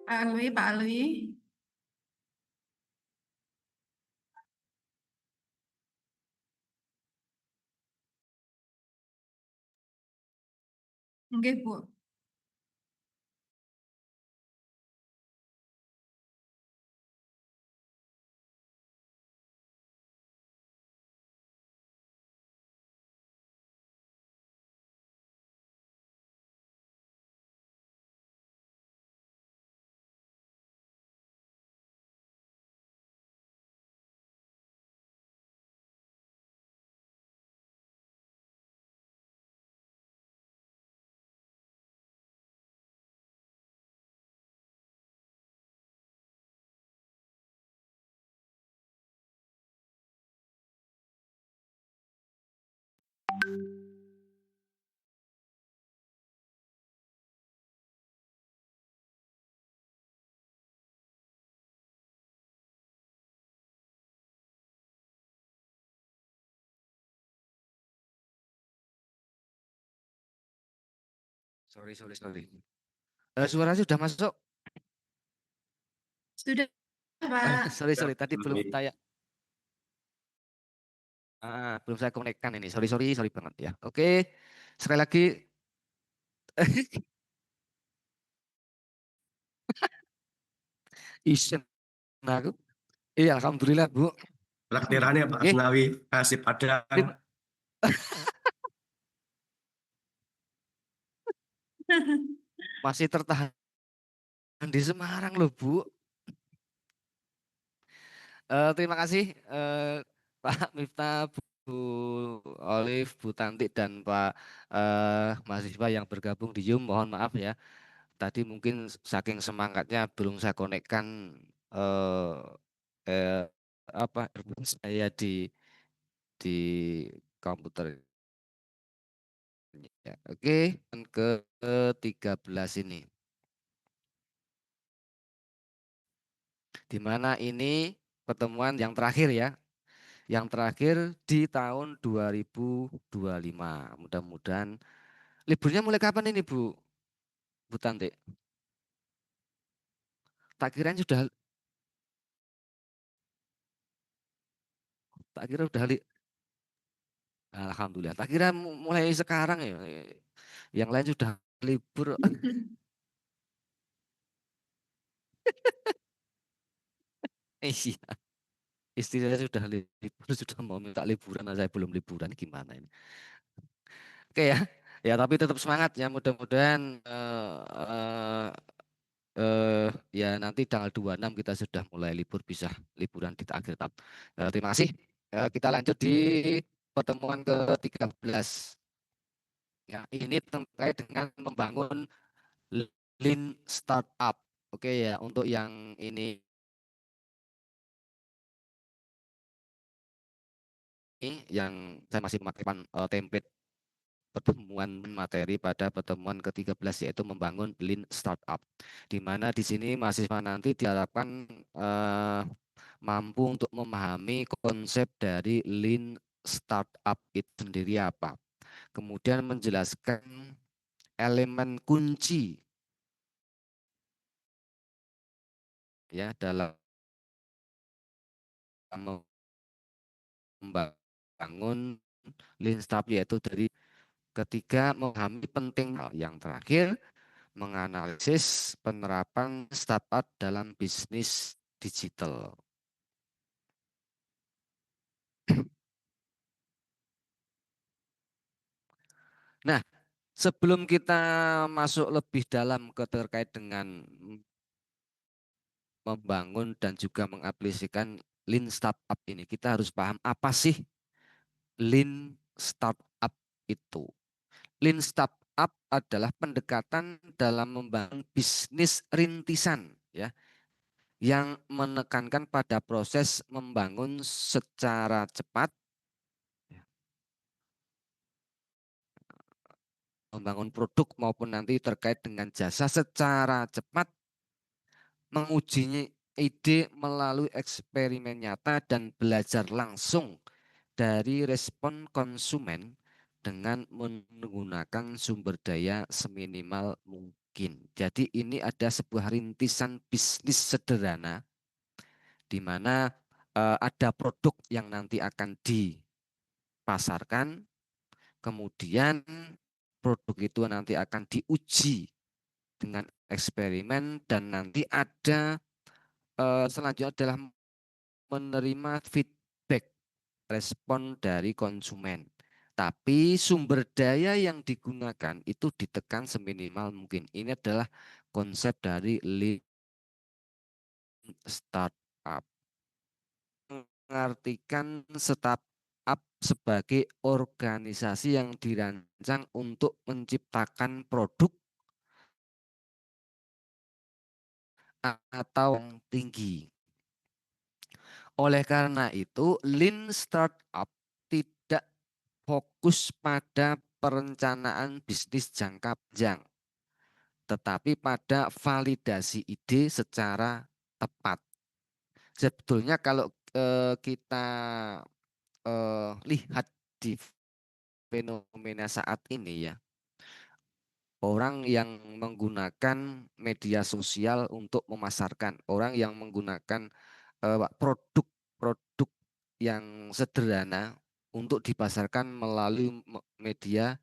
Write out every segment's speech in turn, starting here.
Pak Alwi. Nggih, Bu. Sorry. Suara sudah masuk. Sudah, Pak. Sorry. Tadi belum tanya. Belum saya konekkan ini. Sorry banget ya. Oke. Sekali lagi. Isen aku. Iya, alhamdulillah, Bu. Takdirannya Pak Oke. Asnawi kasih Padang. Masih tertahan di Semarang loh, Bu. Terima kasih Pak Miftah, Bu Olive, Bu Tanti dan Pak mahasiswa yang bergabung di Zoom. Mohon maaf ya. Tadi mungkin saking semangatnya belum saya konekkan eh, eh, apa earphone saya di komputer. Ya, oke, dan ke-13 ini. Di mana ini pertemuan yang terakhir ya. Yang terakhir di tahun 2025. Mudah-mudahan liburnya mulai kapan ini Bu? Bu Tanti? Tak kira udah Alhamdulillah. Tak kira mulai sekarang ya. Yang lain sudah libur. Iya, istri saya sudah libur, sudah mau minta liburan, nah saya belum liburan, gimana ini? Oke ya, ya tapi tetap semangat ya. Mudah-mudahan ya nanti tanggal 26 kita sudah mulai libur, bisa liburan di akhir tahun. Terima kasih. Kita lanjut di pertemuan ke-13. Ya, ini terkait dengan membangun lean startup. Oke ya, untuk yang ini yang saya masih memakai template pertemuan materi pada pertemuan ke-13 yaitu membangun lean startup. Di mana di sini mahasiswa nanti diharapkan mampu untuk memahami konsep dari lean startup itu sendiri apa. Kemudian menjelaskan elemen kunci ya dalam membangun lean startup, yaitu dari ketiga memahami penting, yang terakhir menganalisis penerapan startup dalam bisnis digital. Nah, sebelum kita masuk lebih dalam terkait dengan membangun dan juga mengaplikasikan lean startup ini, kita harus paham apa sih lean startup itu. Lean startup adalah pendekatan dalam membangun bisnis rintisan ya, yang menekankan pada proses membangun secara cepat, membangun produk maupun nanti terkait dengan jasa secara cepat, menguji ide melalui eksperimen nyata dan belajar langsung dari respon konsumen dengan menggunakan sumber daya seminimal mungkin. bikin. Jadi ini ada sebuah rintisan bisnis sederhana di mana ada produk yang nanti akan dipasarkan, kemudian produk itu nanti akan diuji dengan eksperimen dan nanti ada selanjutnya adalah menerima feedback respon dari konsumen. Tapi sumber daya yang digunakan itu ditekan seminimal mungkin. Ini adalah konsep dari lean startup. Mengartikan startup sebagai organisasi yang dirancang untuk menciptakan produk atau yang tinggi. Oleh karena itu, lean startup tidak fokus pada perencanaan bisnis jangka panjang, tetapi pada validasi ide secara tepat. Sebetulnya kalau kita lihat di fenomena saat ini ya, orang yang menggunakan media sosial untuk memasarkan, orang yang menggunakan produk-produk yang sederhana untuk dipasarkan melalui media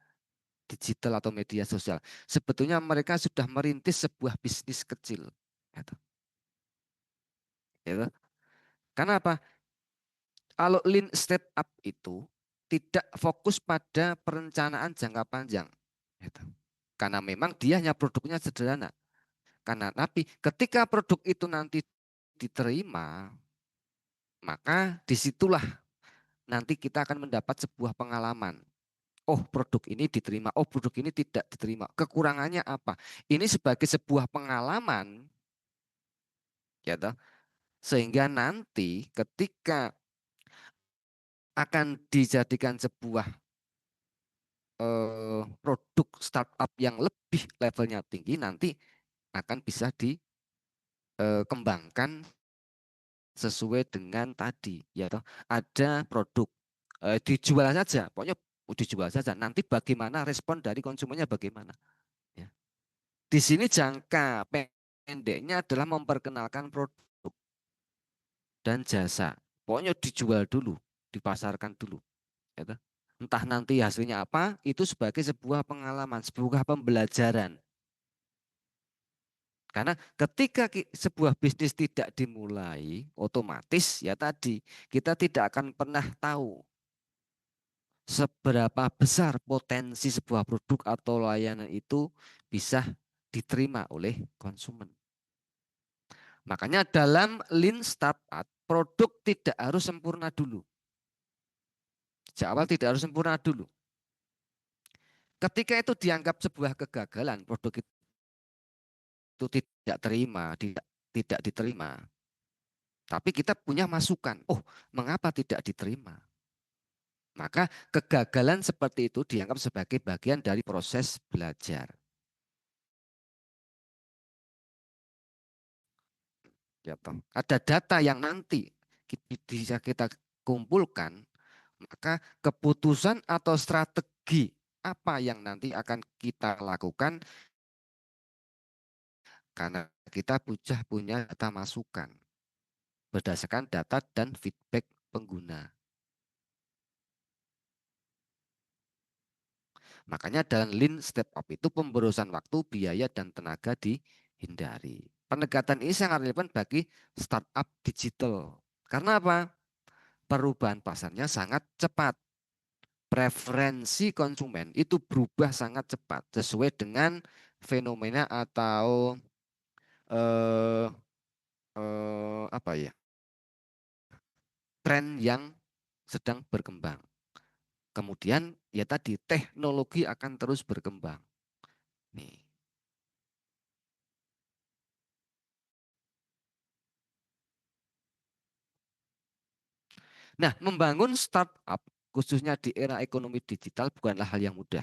digital atau media sosial. Sebetulnya mereka sudah merintis sebuah bisnis kecil. Gitu. Gitu. Karena apa? Kalau lean startup itu tidak fokus pada perencanaan jangka panjang. Gitu. Karena memang dia hanya produknya sederhana. Karena tapi ketika produk itu nanti diterima, maka disitulah nanti kita akan mendapat sebuah pengalaman. Oh, produk ini diterima, oh produk ini tidak diterima. Kekurangannya apa? Ini sebagai sebuah pengalaman, ya toh, sehingga nanti ketika akan dijadikan sebuah produk startup yang lebih levelnya tinggi, nanti akan bisa dikembangkan sesuai dengan tadi, ya toh. Ada produk dijual saja, pokoknya dijual saja. Nanti bagaimana respon dari konsumennya bagaimana? Ya. Di sini jangka pendeknya adalah memperkenalkan produk dan jasa. Pokoknya dijual dulu, dipasarkan dulu. Ya. Entah nanti hasilnya apa, itu sebagai sebuah pengalaman, sebuah pembelajaran. Karena ketika sebuah bisnis tidak dimulai, otomatis ya tadi, kita tidak akan pernah tahu seberapa besar potensi sebuah produk atau layanan itu bisa diterima oleh konsumen. Makanya dalam lean startup, produk tidak harus sempurna dulu. Sejak awal tidak harus sempurna dulu. Ketika itu dianggap sebuah kegagalan, produk itu tidak terima, tidak diterima. Tapi kita punya masukan, oh mengapa tidak diterima? Maka kegagalan seperti itu dianggap sebagai bagian dari proses belajar. Ya, ada data yang nanti bisa kita kumpulkan, maka keputusan atau strategi apa yang nanti akan kita lakukan karena kita punya data masukan berdasarkan data dan feedback pengguna. Makanya dalam lean startup itu pemborosan waktu, biaya, dan tenaga dihindari. Pendekatan ini sangat relevan bagi startup digital. Karena apa? Perubahan pasarnya sangat cepat. Preferensi konsumen itu berubah sangat cepat sesuai dengan fenomena atau eh, apa ya, tren yang sedang berkembang. Kemudian ya tadi teknologi akan terus berkembang. Nih. Nah, membangun startup khususnya di era ekonomi digital bukanlah hal yang mudah.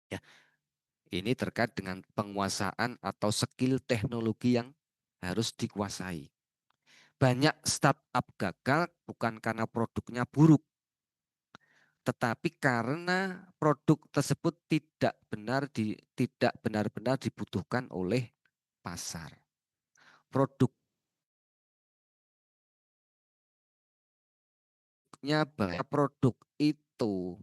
Ya, ini terkait dengan penguasaan atau skill teknologi yang harus dikuasai. Banyak startup gagal bukan karena produknya buruk, tetapi karena produk tersebut tidak benar-benar dibutuhkan oleh pasar. Produk itu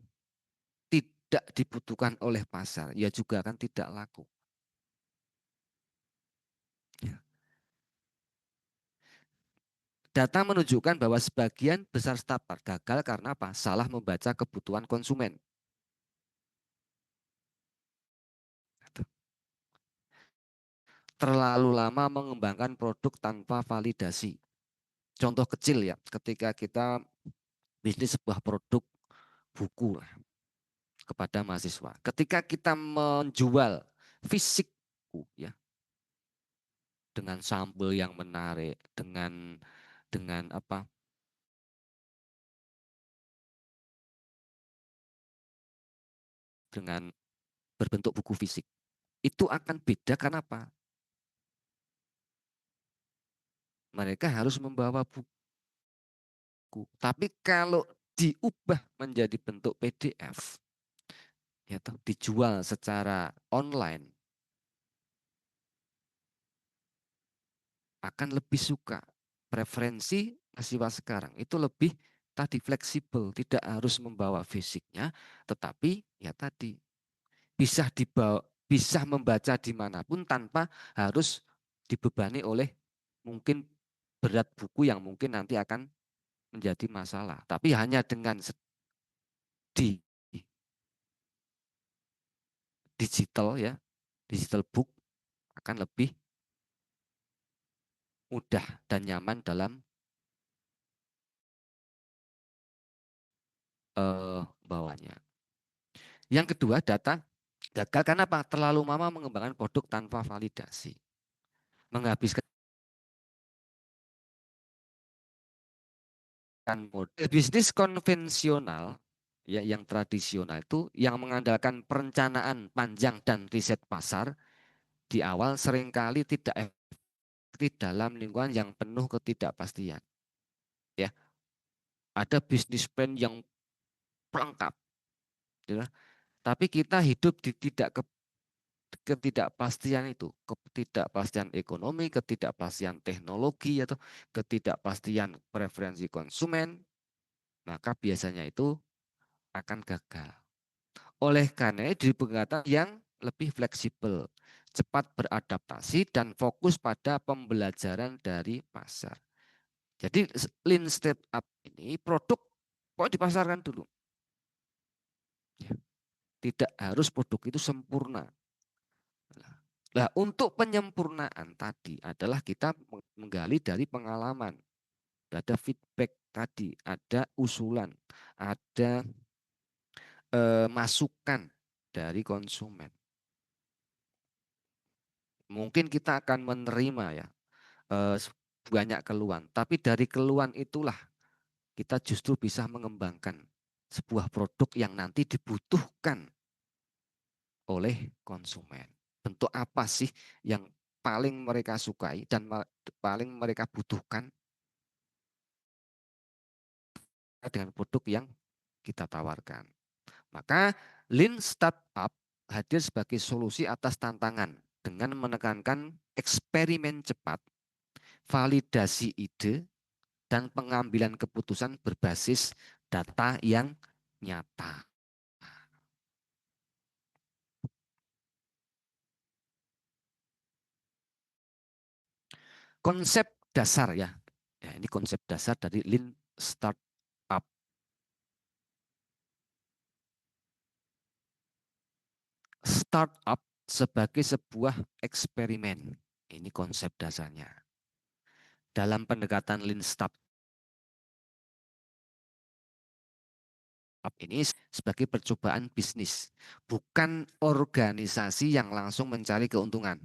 tidak dibutuhkan oleh pasar, ya juga kan tidak laku. Ya. Data menunjukkan bahwa sebagian besar startup gagal karena apa? Salah membaca kebutuhan konsumen. Terlalu lama mengembangkan produk tanpa validasi. Contoh kecil ya, ketika kita bisnis sebuah produk buku lah kepada mahasiswa. Ketika kita menjual fisik buku ya, dengan sampel yang menarik, dengan apa? Dengan berbentuk buku fisik. Itu akan beda karena apa? Mereka harus membawa buku. Tapi kalau diubah menjadi bentuk PDF, ya toh, dijual secara online, akan lebih suka. Preferensi mahasiswa sekarang itu lebih tadi fleksibel, tidak harus membawa fisiknya, tetapi ya tadi bisa membaca dimanapun tanpa harus dibebani oleh mungkin berat buku yang mungkin nanti akan menjadi masalah. Tapi hanya dengan di digital ya, digital book akan lebih mudah dan nyaman dalam bawahnya. Yang kedua, data gagal karena apa? Terlalu lama mengembangkan produk tanpa validasi. Menghabiskan model bisnis konvensional ya yang tradisional itu yang mengandalkan perencanaan panjang dan riset pasar di awal seringkali tidak efektif dalam lingkungan yang penuh ketidakpastian. Ya, ada bisnis plan yang lengkap, ya. Tapi kita hidup di ketidakpastian itu, ketidakpastian ekonomi, ketidakpastian teknologi atau ketidakpastian preferensi konsumen, maka biasanya itu akan gagal. Oleh karena itu diperlukan yang lebih fleksibel, cepat beradaptasi dan fokus pada pembelajaran dari pasar. Jadi lean startup ini produk kok dipasarkan dulu. Ya, tidak harus produk itu sempurna. Nah, untuk penyempurnaan tadi adalah kita menggali dari pengalaman. Ada feedback tadi, ada usulan, ada masukan dari konsumen. Mungkin kita akan menerima ya banyak keluhan, tapi dari keluhan itulah kita justru bisa mengembangkan sebuah produk yang nanti dibutuhkan oleh konsumen. Bentuk apa sih yang paling mereka sukai dan paling mereka butuhkan dengan produk yang kita tawarkan. Maka Lean Startup hadir sebagai solusi atas tantangan dengan menekankan eksperimen cepat, validasi ide, dan pengambilan keputusan berbasis data yang nyata. Konsep dasar ya, ini konsep dasar dari Lean Startup. Startup sebagai sebuah eksperimen. Ini konsep dasarnya. Dalam pendekatan Lean Startup ini sebagai percobaan bisnis, bukan organisasi yang langsung mencari keuntungan.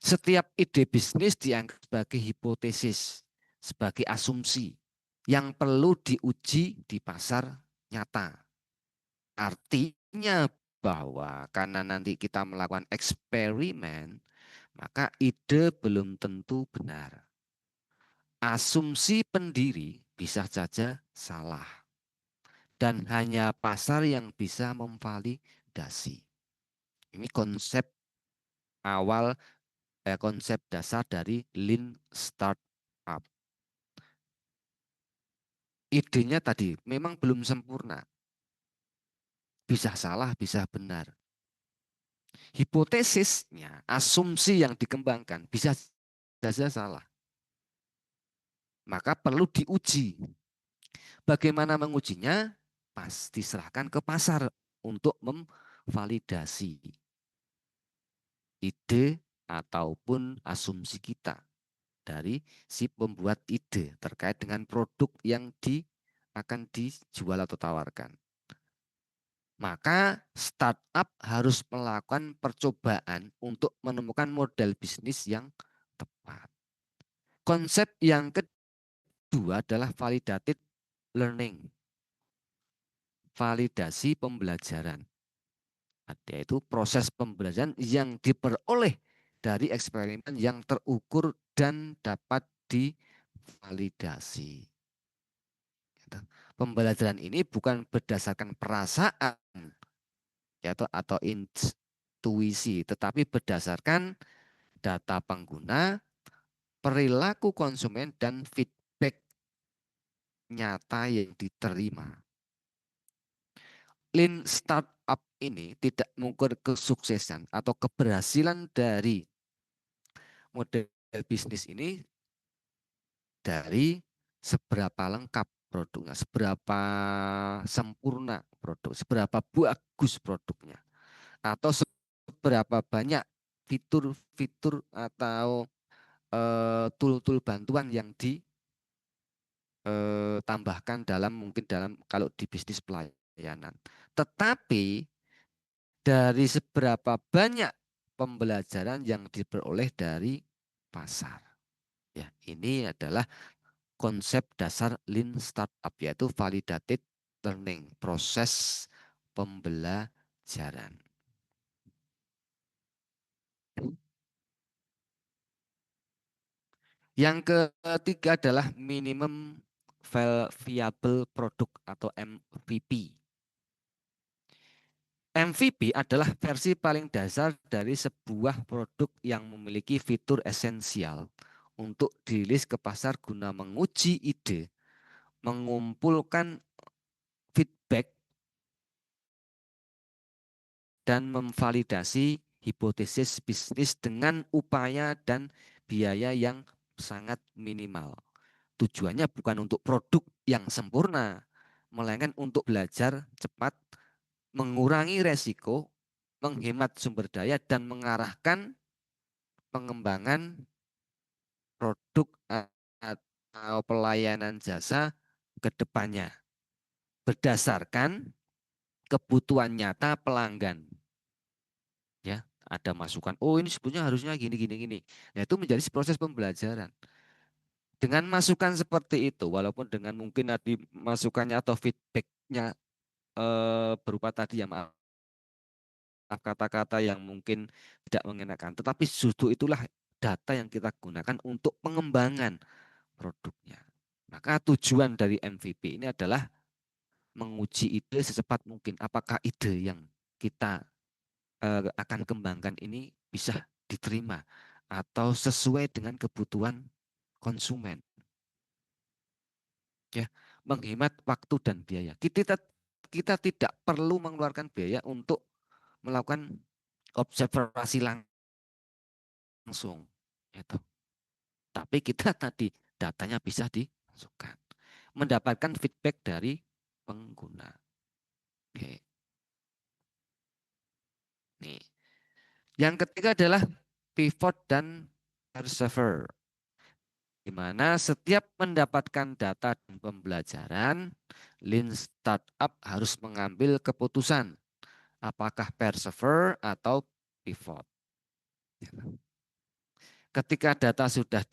Setiap ide bisnis dianggap sebagai hipotesis, sebagai asumsi yang perlu diuji di pasar nyata. Artinya bahwa karena nanti kita melakukan eksperimen, maka ide belum tentu benar. asumsi pendiri bisa saja salah. Dan hanya pasar yang bisa memvalidasi. Ini konsep awal, konsep dasar dari Lean Startup. Idenya tadi memang belum sempurna. Bisa salah, bisa benar. Hipotesisnya, asumsi yang dikembangkan bisa saja salah. Maka perlu diuji. Bagaimana mengujinya? Pasti serahkan ke pasar untuk memvalidasi ide ataupun asumsi kita dari si pembuat ide terkait dengan produk yang akan dijual atau tawarkan. Maka startup harus melakukan percobaan untuk menemukan model bisnis yang tepat. Konsep yang kedua adalah validated learning. Validasi pembelajaran. Yaitu proses pembelajaran yang diperoleh dari eksperimen yang terukur dan dapat divalidasi. Pembelajaran ini bukan berdasarkan perasaan atau intuisi, tetapi berdasarkan data pengguna, perilaku konsumen, dan feedback nyata yang diterima. Lean startup ini tidak mengukur kesuksesan atau keberhasilan dari model bisnis ini dari seberapa lengkap produknya, seberapa sempurna produk, seberapa bagus produknya, atau seberapa banyak fitur-fitur atau tool-tool bantuan yang ditambahkan mungkin dalam kalau di bisnis pelayanan. Tetapi dari seberapa banyak pembelajaran yang diperoleh dari pasar. Ya, ini adalah konsep dasar Lean Startup, yaitu validated learning, proses pembelajaran. Yang ketiga adalah minimum viable product atau MVP. MVP adalah versi paling dasar dari sebuah produk yang memiliki fitur esensial untuk dirilis ke pasar guna menguji ide, mengumpulkan feedback, dan memvalidasi hipotesis bisnis dengan upaya dan biaya yang sangat minimal. Tujuannya bukan untuk produk yang sempurna, melainkan untuk belajar cepat, mengurangi resiko, menghemat sumber daya, dan mengarahkan pengembangan produk atau pelayanan jasa ke depannya berdasarkan kebutuhan nyata pelanggan. Ya, ada masukan. Oh, ini sebetulnya harusnya gini gini gini. Nah, itu menjadi proses pembelajaran. Dengan masukan seperti itu, walaupun dengan mungkin tadi masukannya atau feedbacknya berupa tadi ya maaf kata-kata yang mungkin tidak mengenakan, tetapi justru itulah data yang kita gunakan untuk pengembangan produknya. Maka tujuan dari MVP ini adalah menguji ide secepat mungkin. Apakah ide yang kita akan kembangkan ini bisa diterima atau sesuai dengan kebutuhan konsumen. Ya, menghemat waktu dan biaya. Kita tidak perlu mengeluarkan biaya untuk melakukan observasi langsung. Gitu. Tapi kita tadi datanya bisa dimasukkan. Mendapatkan feedback dari pengguna. Oke. Nih. Yang ketiga adalah pivot dan persevere. Di mana setiap mendapatkan data dan pembelajaran, Lean Startup harus mengambil keputusan apakah persevere atau pivot. Ketika data sudah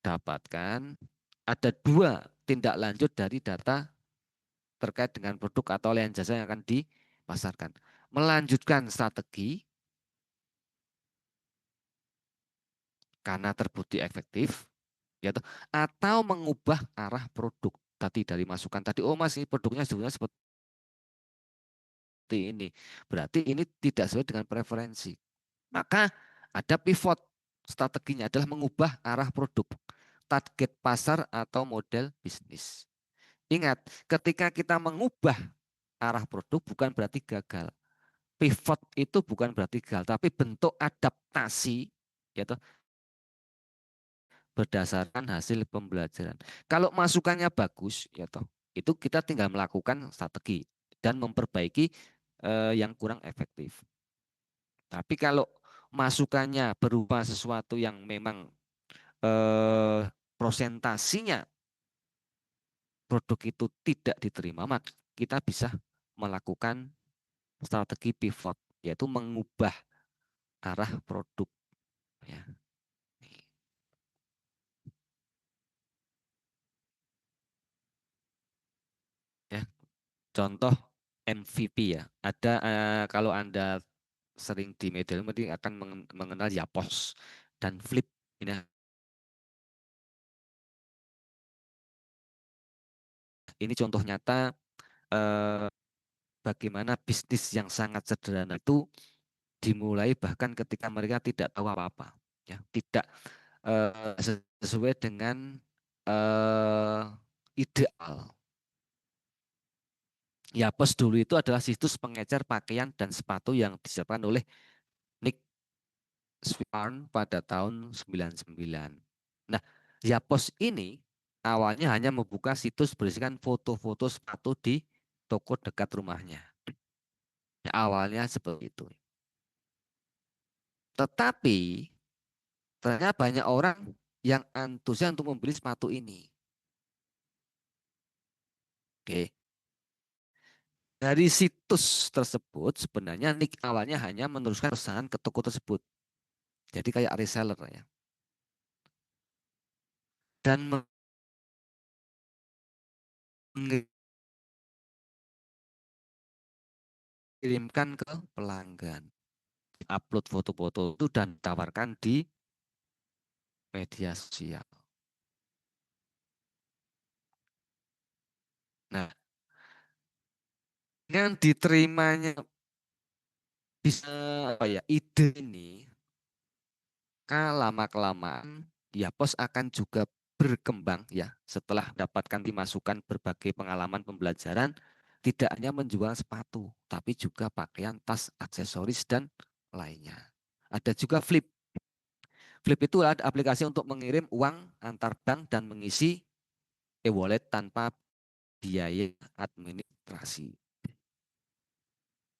didapatkan, ada dua tindak lanjut dari data terkait dengan produk atau layanan jasa yang akan dipasarkan. Melanjutkan strategi karena terbukti efektif, ya toh, atau mengubah arah produk tadi dari masukan tadi. Oh Mas, ini produknya sebenarnya seperti ini. Berarti ini tidak sesuai dengan preferensi. Maka ada pivot. Strateginya adalah mengubah arah produk, target pasar atau model bisnis. Ingat, ketika kita mengubah arah produk bukan berarti gagal. Pivot itu bukan berarti gagal, tapi bentuk adaptasi yaitu berdasarkan hasil pembelajaran. Kalau masukannya bagus, ya toh, itu kita tinggal melakukan strategi dan memperbaiki yang kurang efektif. Tapi kalau masukannya berupa sesuatu yang memang prosentasinya produk itu tidak diterima, maka kita bisa melakukan strategi pivot, yaitu mengubah arah produk. Ya. Ya. Contoh MVP ya. Ada kalau Anda sering di media mungkin akan mengenal Yapos dan Flip. Ini contoh nyata bagaimana bisnis yang sangat sederhana itu dimulai bahkan ketika mereka tidak tahu apa-apa, ya, tidak sesuai dengan ideal. Yapos dulu itu adalah situs pengecer pakaian dan sepatu yang disiapkan oleh Nick Swarn pada tahun 99. Nah, Yapos ini awalnya hanya membuka situs berisikan foto-foto sepatu di toko dekat rumahnya. Ya, awalnya seperti itu. Tetapi ternyata banyak orang yang antusias untuk membeli sepatu ini. Oke. Dari situs tersebut sebenarnya Nick awalnya hanya meneruskan pesanan ke toko tersebut. Jadi kayak reseller ya. Dan mengirimkan ke pelanggan. Upload foto-foto itu dan tawarkan di media sosial. Nah, dengan diterimanya bisa apa ya ide ini, lama kelamaan ya pos akan juga berkembang ya setelah mendapatkan dimasukan berbagai pengalaman pembelajaran, tidak hanya menjual sepatu tapi juga pakaian, tas, aksesoris dan lainnya. Ada juga Flip. Flip itu adalah aplikasi untuk mengirim uang antar bank dan mengisi e-wallet tanpa biaya administrasi.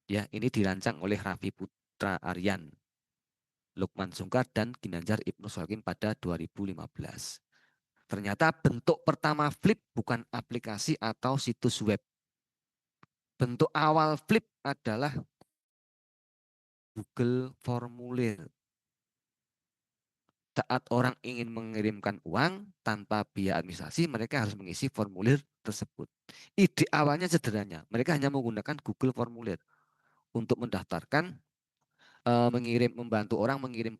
Ya, ini dirancang oleh Raffi Putra Aryan, Lukman Sungkar dan Ginanjar Ibnu Solikin pada 2015. Ternyata bentuk pertama Flip bukan aplikasi atau situs web. Bentuk awal Flip adalah Google Formulir. Saat orang ingin mengirimkan uang tanpa biaya administrasi, mereka harus mengisi formulir tersebut. Ide awalnya sederhana, mereka hanya menggunakan Google Formulir untuk mendaftarkan, membantu orang mengirim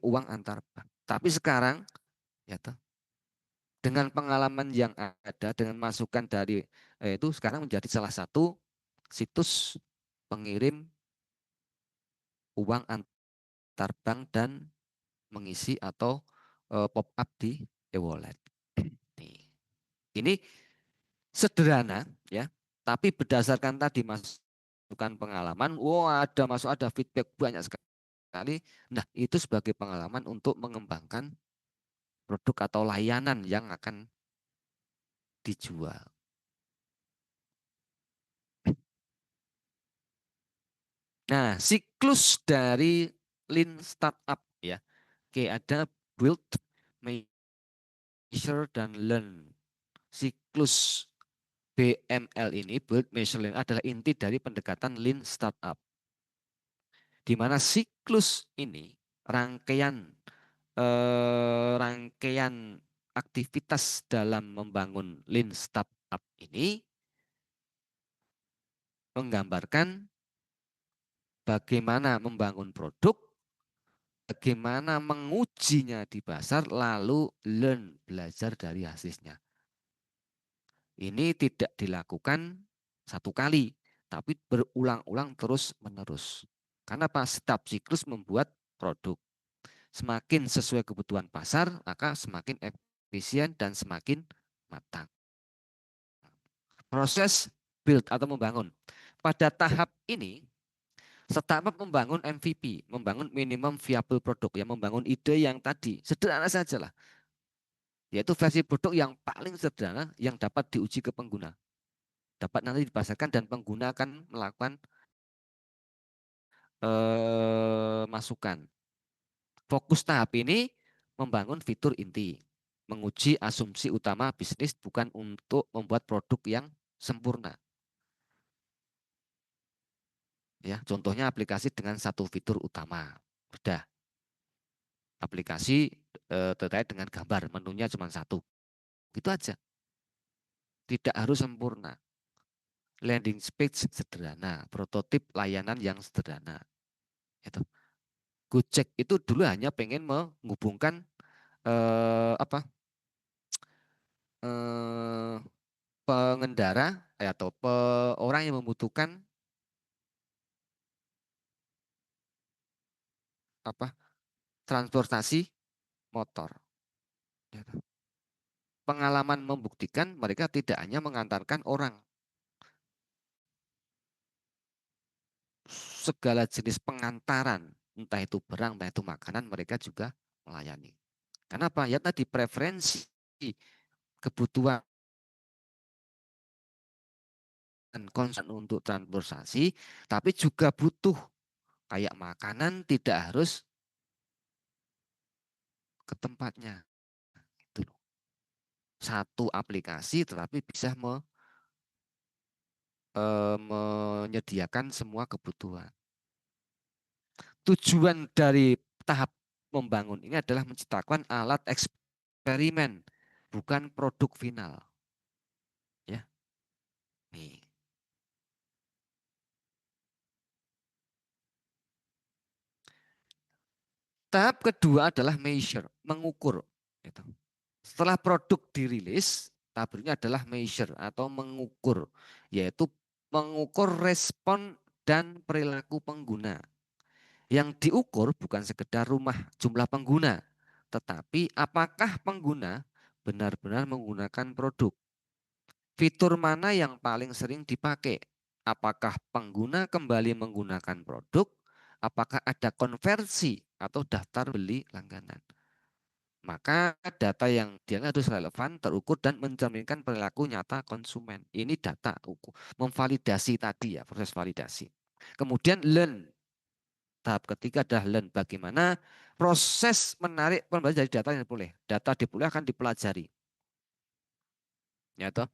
uang antar bank. Tapi sekarang, ya toh, dengan pengalaman yang ada, dengan masukan dari itu sekarang menjadi salah satu situs pengirim uang antar bank dan mengisi atau pop up di e-wallet. Ini sederhana ya, tapi berdasarkan tadi masukan pengalaman, ada feedback banyak sekali. Nah, itu sebagai pengalaman untuk mengembangkan produk atau layanan yang akan dijual. Nah, siklus dari Lean Startup ya. Oke, ada build, measure, dan learn. Siklus BML ini, build, measure, learn, adalah inti dari pendekatan Lean Startup. Di mana siklus ini rangkaian aktivitas dalam membangun Lean Startup ini menggambarkan bagaimana membangun produk, bagaimana mengujinya di pasar, lalu learn, belajar dari hasilnya. Ini tidak dilakukan satu kali, tapi berulang-ulang terus-menerus. Karena apa? Setiap siklus membuat produk. Semakin sesuai kebutuhan pasar, maka semakin efisien dan semakin matang. Proses build atau membangun. Pada tahap ini, startup membangun MVP, membangun minimum viable product, yang membangun ide yang tadi, sederhana saja lah. Yaitu versi produk yang paling sederhana yang dapat diuji ke pengguna. Dapat nanti dipasarkan dan pengguna akan melakukan masukan. Fokus tahap ini membangun fitur inti, menguji asumsi utama bisnis bukan untuk membuat produk yang sempurna. Ya, contohnya aplikasi dengan satu fitur utama. Sudah. Aplikasi terkait dengan gambar, menunya cuma satu. Itu aja. Tidak harus sempurna. Landing page sederhana, prototip layanan yang sederhana. Itu. Gojek itu dulu hanya pengen menghubungkan apa pengendara atau orang yang membutuhkan apa transportasi motor. Pengalaman membuktikan mereka tidak hanya mengantarkan orang, segala jenis pengantaran, entah itu barang, entah itu makanan, mereka juga melayani. Kenapa? Ya tadi preferensi, kebutuhan konsen untuk transportasi, tapi juga butuh kayak makanan tidak harus ke tempatnya. Itu satu aplikasi tetapi bisa menyediakan semua kebutuhan. Tujuan dari tahap membangun ini adalah menciptakan alat eksperimen, bukan produk final. Ya, nih. Tahap kedua adalah measure, mengukur. Gitu. Setelah produk dirilis, tahap berikutnya adalah measure atau mengukur, yaitu mengukur respon dan perilaku pengguna. Yang diukur bukan sekedar rumah jumlah pengguna, tetapi apakah pengguna benar-benar menggunakan produk. Fitur mana yang paling sering dipakai? Apakah pengguna kembali menggunakan produk? Apakah ada konversi atau daftar beli langganan? Maka data yang dia harus relevan, terukur, dan mencerminkan perilaku nyata konsumen. Ini data ukur, memvalidasi tadi ya, proses validasi. Kemudian learn. Tahap ketiga adalah learn. Bagaimana proses menarik pembelajaran dari data yang diperoleh. Data diperoleh akan dipelajari. Ya toh?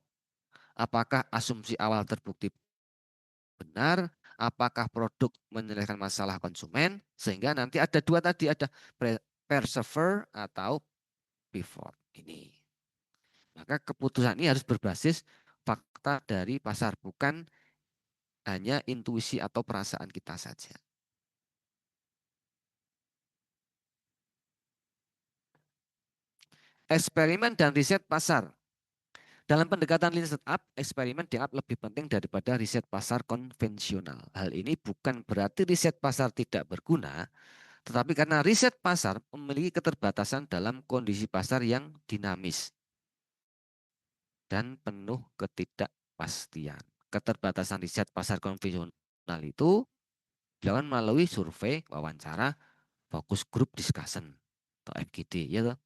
Apakah asumsi awal terbukti benar? Apakah produk menyelesaikan masalah konsumen? Sehingga nanti ada dua tadi, ada persevere atau pivot. Ini. Maka keputusan ini harus berbasis fakta dari pasar, bukan hanya intuisi atau perasaan kita saja. Eksperimen dan riset pasar. Dalam pendekatan lean startup, eksperimen dianggap lebih penting daripada riset pasar konvensional. Hal ini bukan berarti riset pasar tidak berguna, tetapi karena riset pasar memiliki keterbatasan dalam kondisi pasar yang dinamis dan penuh ketidakpastian. Keterbatasan riset pasar konvensional itu dilakukan melalui survei, wawancara, focus group discussion atau FGD. Ya toh.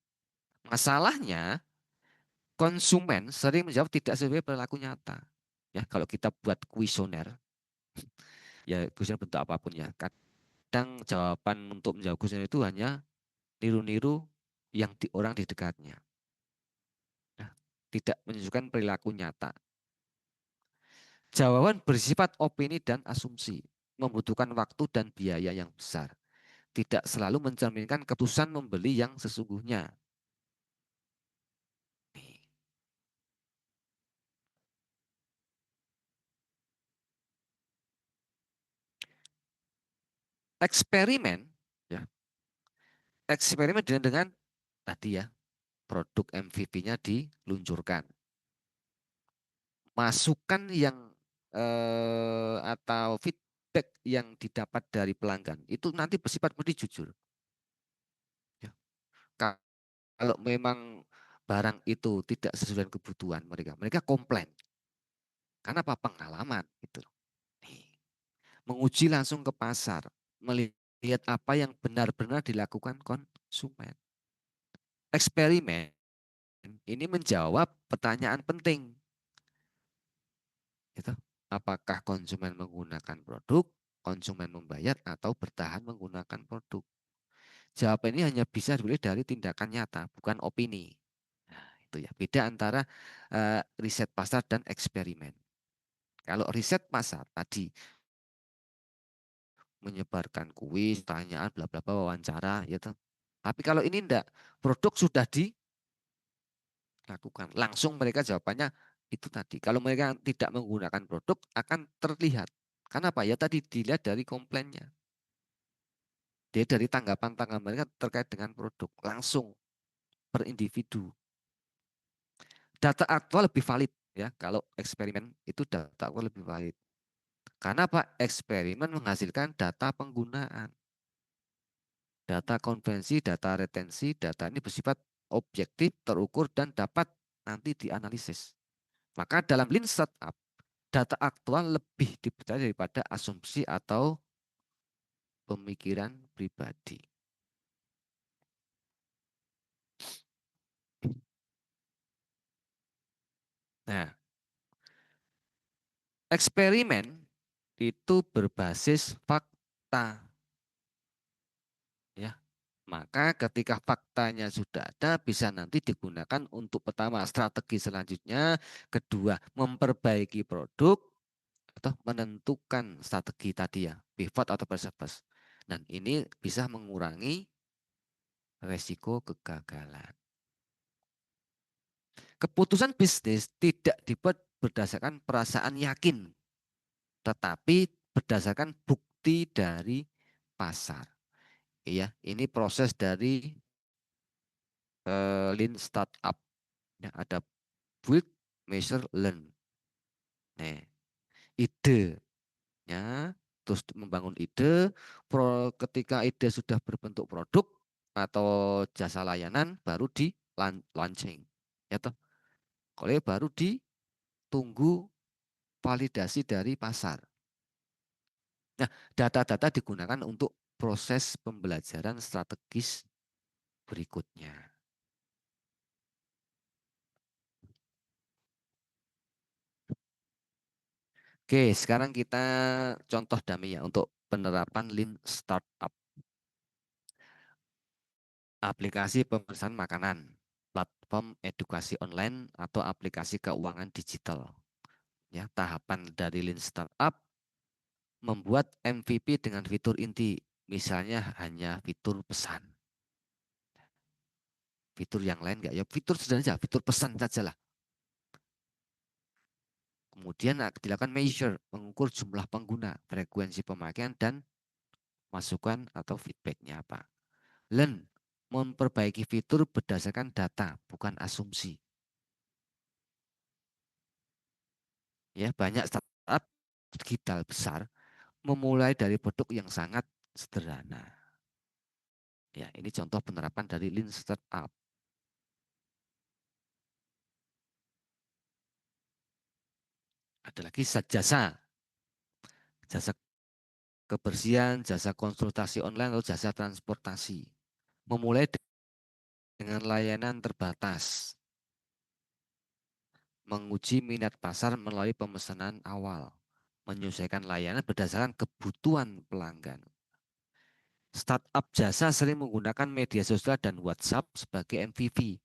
Masalahnya konsumen sering menjawab tidak sesuai perilaku nyata. Ya, kalau kita buat kuesioner, ya kuesioner bentuk apapun ya, kadang jawaban untuk menjawab kuesioner itu hanya niru-niru yang orang di dekatnya. Nah, tidak menunjukkan perilaku nyata. Jawaban bersifat opini dan asumsi, membutuhkan waktu dan biaya yang besar. Tidak selalu mencerminkan keputusan membeli yang sesungguhnya. Eksperimen ya, eksperimen dengan tadi ya, produk MVP-nya diluncurkan. Masukan yang atau feedback yang didapat dari pelanggan itu nanti bersifat mesti jujur. Ya. Kalau memang barang itu tidak sesuai dengan kebutuhan mereka, mereka komplain. Karena apa? Pengalaman gitu. Nih, menguji langsung ke pasar, melihat apa yang benar-benar dilakukan konsumen. Eksperimen ini menjawab pertanyaan penting. Gitu. Apakah konsumen menggunakan produk, konsumen membayar, atau bertahan menggunakan produk? Jawaban ini hanya bisa dipilih dari tindakan nyata, bukan opini. Nah, itu ya, beda antara riset pasar dan eksperimen. Kalau riset pasar tadi menyebarkan kuis, tanyaan, bla bla bla, wawancara, ya toh. Tapi kalau ini enggak, produk sudah dilakukan, langsung mereka jawabannya itu tadi. Kalau mereka tidak menggunakan produk akan terlihat. Kenapa? Ya tadi dilihat dari komplainnya. Dia dari tanggapan-tanggapan mereka terkait dengan produk langsung per individu. Data aktual lebih valid ya. Kalau eksperimen itu data aktual lebih valid. Karena apa? Eksperimen menghasilkan data penggunaan. Data konvensi, data retensi, data ini bersifat objektif, terukur, dan dapat nanti dianalisis. Maka dalam Lean Startup, data aktual lebih dipercaya daripada asumsi atau pemikiran pribadi. Nah, eksperimen itu berbasis fakta. Ya, maka ketika faktanya sudah ada, bisa nanti digunakan untuk pertama strategi selanjutnya, kedua memperbaiki produk, atau menentukan strategi tadi ya, pivot atau purpose. Dan ini bisa mengurangi resiko kegagalan. Keputusan bisnis tidak dibuat berdasarkan perasaan yakin, tetapi berdasarkan bukti dari pasar. Iya, ini proses dari Lean Startup. Ya, ada build, measure, learn. Nah, idenya, terus membangun ide, ketika ide sudah berbentuk produk atau jasa layanan, baru di launching. Ya toh, kalau baru ditunggu validasi dari pasar. Nah, data-data digunakan untuk proses pembelajaran strategis berikutnya. Oke, sekarang kita contoh dummy ya untuk penerapan Lean Startup. Aplikasi pemesanan makanan, platform edukasi online atau aplikasi keuangan digital. Ya, tahapan dari Lean Startup membuat MVP dengan fitur inti, misalnya hanya fitur pesan. Fitur yang lain enggak ya, fitur sederhana saja, fitur pesan saja lah. Kemudian dilakukan measure, mengukur jumlah pengguna, frekuensi pemakaian, dan masukan atau feedbacknya apa. Learn, memperbaiki fitur berdasarkan data, bukan asumsi. Ya, banyak startup digital besar memulai dari produk yang sangat sederhana. Ya, ini contoh penerapan dari Lean Startup. Ada lagi jasa, jasa kebersihan, jasa konsultasi online, atau jasa transportasi. Memulai dengan layanan terbatas. Menguji minat pasar melalui pemesanan awal. Menyesuaikan layanan berdasarkan kebutuhan pelanggan. Startup jasa sering menggunakan media sosial dan WhatsApp sebagai MVP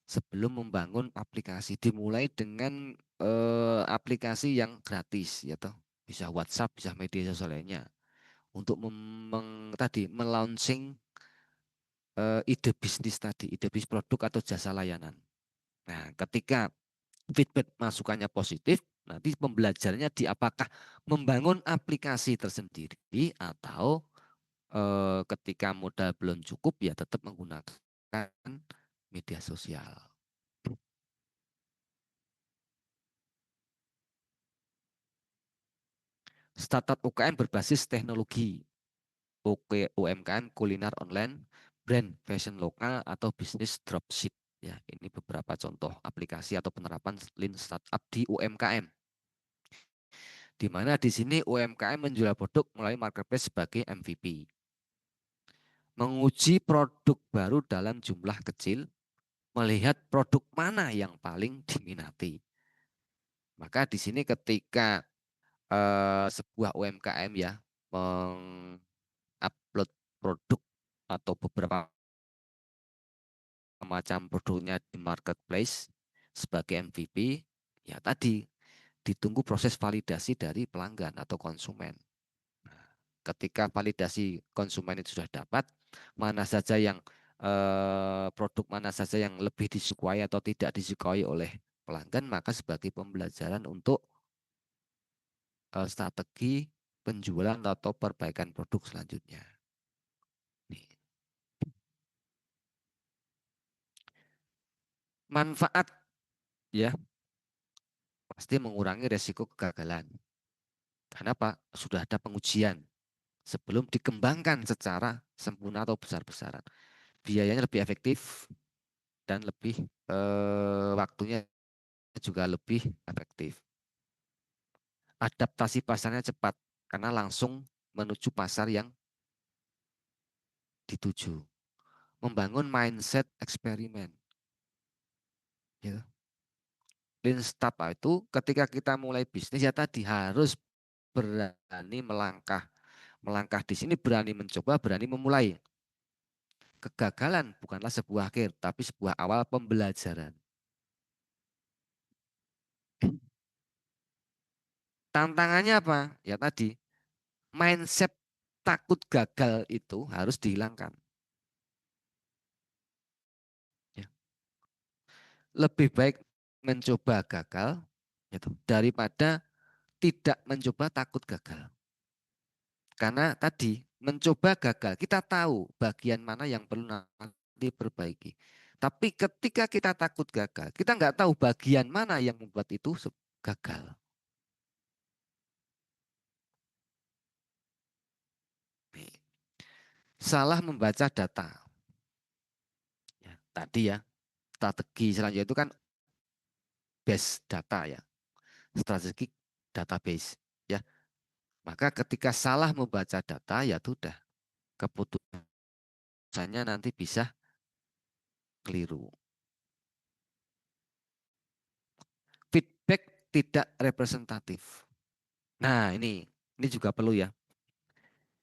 sebelum membangun aplikasi. Dimulai dengan aplikasi yang gratis, ya toh. Bisa WhatsApp, bisa media sosial lainnya. Untuk melaunching ide bisnis tadi, ide bisnis produk atau jasa layanan. Nah, ketika feedback masukannya positif, nanti pembelajarannya di apakah membangun aplikasi tersendiri atau ketika modal belum cukup ya tetap menggunakan media sosial. Startup UKM berbasis teknologi, UMKM kuliner online, brand fashion lokal atau bisnis dropship. Ya, ini beberapa contoh aplikasi atau penerapan Lean Startup di UMKM. Di mana di sini UMKM menjual produk melalui marketplace sebagai MVP. Menguji produk baru dalam jumlah kecil, melihat produk mana yang paling diminati. Maka di sini ketika sebuah UMKM ya mengupload produk atau beberapa macam produknya di marketplace sebagai MVP, ya tadi ditunggu proses validasi dari pelanggan atau konsumen. Ketika validasi konsumen itu sudah dapat, mana saja yang produk mana saja yang lebih disukai atau tidak disukai oleh pelanggan, maka sebagai pembelajaran untuk strategi penjualan atau perbaikan produk selanjutnya. Nih. Manfaat ya pasti mengurangi resiko kegagalan. Karena apa? Sudah ada pengujian sebelum dikembangkan secara sempurna atau besar-besaran. Biayanya lebih efektif dan lebih waktunya juga lebih efektif. Adaptasi pasarnya cepat karena langsung menuju pasar yang dituju. Membangun mindset eksperimen. Ya. Lean startup itu ketika kita mulai bisnis ya tadi harus berani melangkah. Melangkah di sini berani mencoba, berani memulai. Kegagalan bukanlah sebuah akhir, tapi sebuah awal pembelajaran. Tantangannya apa? Ya tadi, mindset takut gagal itu harus dihilangkan. Ya. Lebih baik mencoba gagal gitu, daripada tidak mencoba takut gagal. Karena tadi mencoba gagal, kita tahu bagian mana yang perlu nanti diperbaiki. Tapi ketika kita takut gagal, kita nggak tahu bagian mana yang membuat itu gagal. Salah membaca data. Ya, tadi ya, strategi selanjutnya itu kan base data ya, strategi database ya. Maka ketika salah membaca data ya sudah keputusannya nanti bisa keliru. Feedback tidak representatif. Nah, ini juga perlu ya.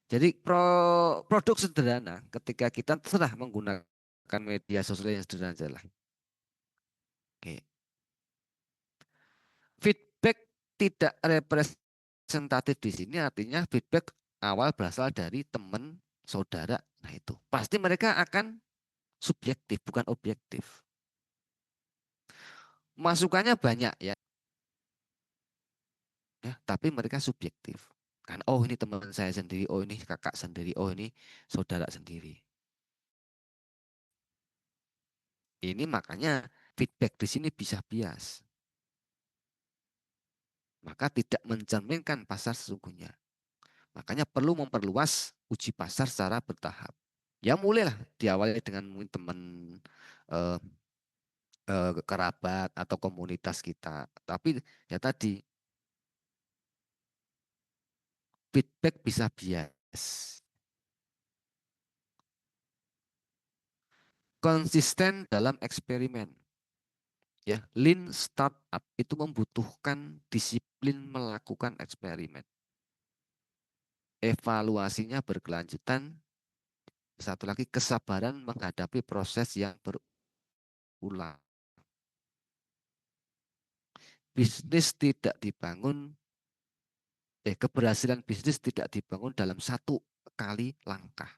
Jadi produk sederhana ketika kita telah menggunakan media sosial yang sederhana lah. Oke. Feedback tidak representatif di sini artinya feedback awal berasal dari teman, saudara. Nah itu pasti mereka akan subjektif bukan objektif. Masukannya banyak ya, tapi mereka subjektif. Kan oh ini teman saya sendiri, oh ini kakak sendiri, oh ini saudara sendiri. Ini makanya feedback di sini bisa bias. Maka tidak mencerminkan pasar sesungguhnya. Makanya perlu memperluas uji pasar secara bertahap. Ya mulailah diawali dengan mungkin teman eh, kerabat atau komunitas kita. Tapi ya tadi feedback bisa bias. Konsisten dalam eksperimen. Ya, Lean startup itu membutuhkan disiplin melakukan eksperimen. Evaluasinya berkelanjutan. Satu lagi kesabaran menghadapi proses yang berulang. Bisnis tidak dibangun, keberhasilan bisnis tidak dibangun dalam satu kali langkah.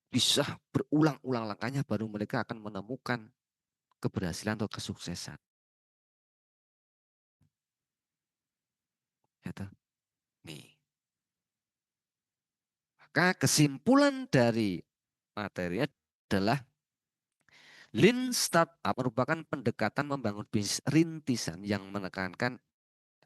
Bisa berulang-ulang langkahnya baru mereka akan menemukan keberhasilan atau kesuksesan. Ya, nih. Maka kesimpulan dari materi adalah Lean Startup merupakan pendekatan membangun bisnis rintisan yang menekankan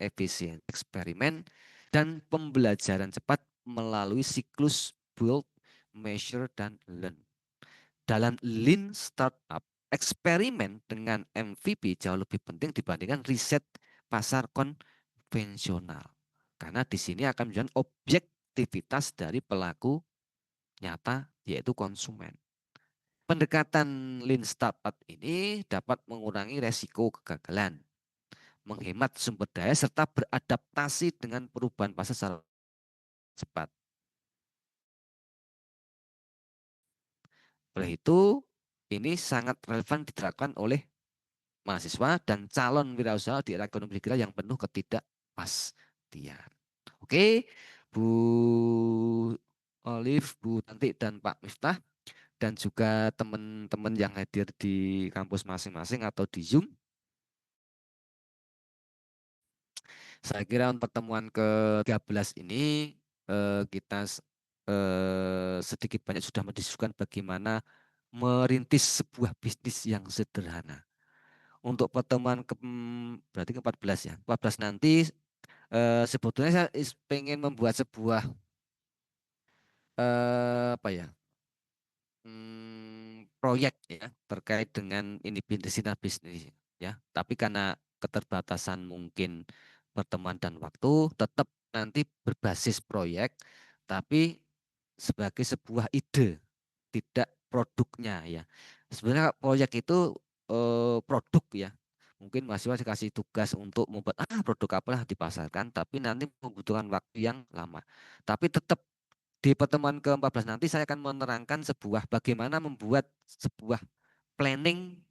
efisien, eksperimen, dan pembelajaran cepat melalui siklus build, measure, dan learn. Dalam Lean Startup, eksperimen dengan MVP jauh lebih penting dibandingkan riset pasar konvensional. Karena di sini akan menjadi objektivitas dari pelaku nyata, yaitu konsumen. Pendekatan Lean Startup ini dapat mengurangi resiko kegagalan, menghemat sumber daya, serta beradaptasi dengan perubahan pasar secara cepat. Oleh itu, ini sangat relevan diterapkan oleh mahasiswa dan calon wirausaha di era ekonomi digital yang penuh ketidakpastian. Oke, Bu Olive, Bu Tanti, dan Pak Miftah, dan juga teman-teman yang hadir di kampus masing-masing atau di Zoom. Saya kira untuk pertemuan ke-13 ini kita sedikit banyak sudah mendiskusikan bagaimana merintis sebuah bisnis yang sederhana. Untuk pertemuan berarti ke-14 ya. 14 nanti sebetulnya saya pengen membuat sebuah apa ya? Proyek ya terkait dengan ini bisnis ya. Tapi karena keterbatasan mungkin pertemuan dan waktu, tetap nanti berbasis proyek, tapi sebagai sebuah ide, tidak produknya ya. Sebenarnya proyek itu produk ya. Mungkin mahasiswa dikasih tugas untuk membuat produk apalah dipasarkan, tapi nanti membutuhkan waktu yang lama. Tapi tetap di pertemuan ke-14 nanti saya akan menerangkan sebuah bagaimana membuat sebuah planning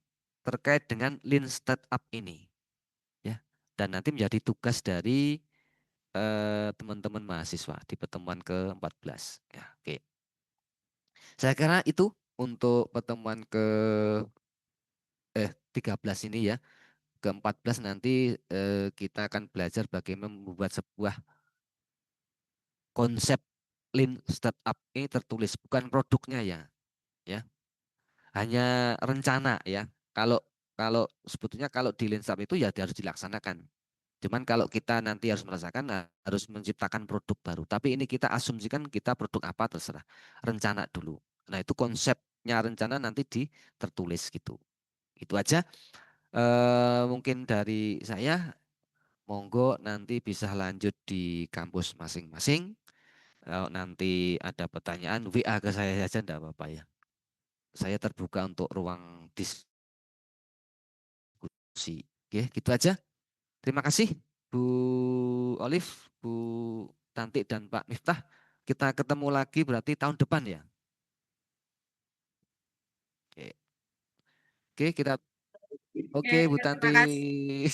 terkait dengan Lean Startup ini. Ya. Dan nanti menjadi tugas dari teman-teman mahasiswa di pertemuan ke-14. Ya, oke. Saya kira itu untuk pertemuan 13 ini ya. Ke-14 nanti kita akan belajar bagaimana membuat sebuah konsep Lean Startup ini tertulis, bukan produknya ya. Ya. Hanya rencana ya. Kalau kalau sebetulnya kalau di Lean Startup itu ya harus dilaksanakan. Cuman kalau kita nanti harus merasakan harus menciptakan produk baru. Tapi ini kita asumsikan kita produk apa terserah. Rencana dulu. Nah itu konsepnya rencana nanti tertulis gitu. Itu aja. Mungkin dari saya. Monggo nanti bisa lanjut di kampus masing-masing. Kalau nanti ada pertanyaan WA ke saya saja enggak apa-apa ya. Saya terbuka untuk ruang diskusi. Oke, gitu aja. Terima kasih Bu Olive, Bu Tanti dan Pak Miftah. Kita ketemu lagi berarti tahun depan ya. Oke, oke kita Ya, oke Bu Tanti. terima kasih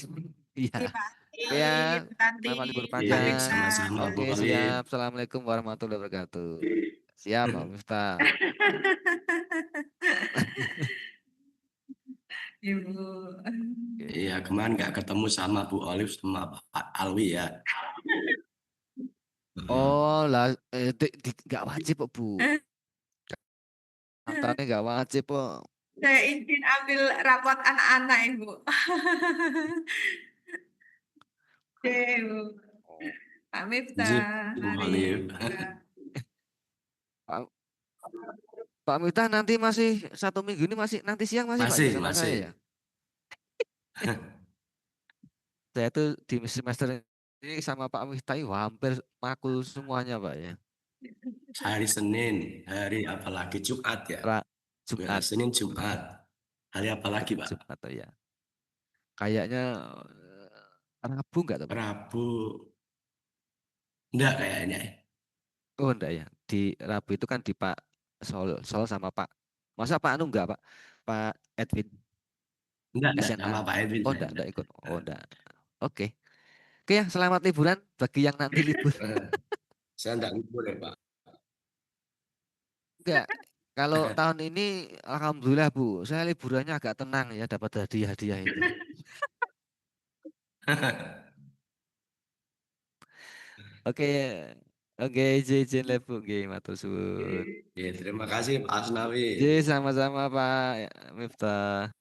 Iya. Pak Oke ya. Adi, Tanti, Selamat libur Pak Iya, panjang. Miftah. sama-sama Bu Oke, Alif. siap. Assalamualaikum warahmatullahi wabarakatuh. Siap, Pak Miftah. Ibu. Iya, Oke. kemarin nggak ketemu sama Bu Alif sama Pak Alwi ya. Oh lah, nggak wajib kok Bu. Kantornya nggak wajib kok. Saya izin ambil rapot anak-anak Ibu. Oke, Ibu. Oh, Pak Izin Miftah, Bu mari. Alif. Pak, Pak Miftah nanti masih 1 minggu ini masih nanti siang masih Pak ya Masih, sama saya ya. masih. Saya tuh di semester ini sama Pak Miftah wah, hampir makul semuanya Pak ya. Hari Senin, hari apa lagi? Jumat ya. Jumat, Senin, Jumat. Hari apa lagi, Pak? Jumat ya. Kayaknya Rabu enggak tuh Pak? Rabu. Enggak kayaknya. Oh enggak ya. Di Rabu itu kan di Pak Sol sama Pak. Masa Pak Anu enggak Pak? Pak Edwin Enggak. SNA. Sama Pak Edwin Oh saya enggak enggak. ikut. Oh enggak. Oke. Oke ya, selamat liburan bagi yang nanti libur. Saya enggak libur ya, Pak. Enggak. Kalau tahun ini alhamdulillah Bu, saya liburannya agak tenang ya dapat hadiah-hadiah itu. Oke, Oke, izin le Bu, nggih matur suwun. Ya, terima kasih Pak Asnawi. Nggih, sama-sama Pak Miftah.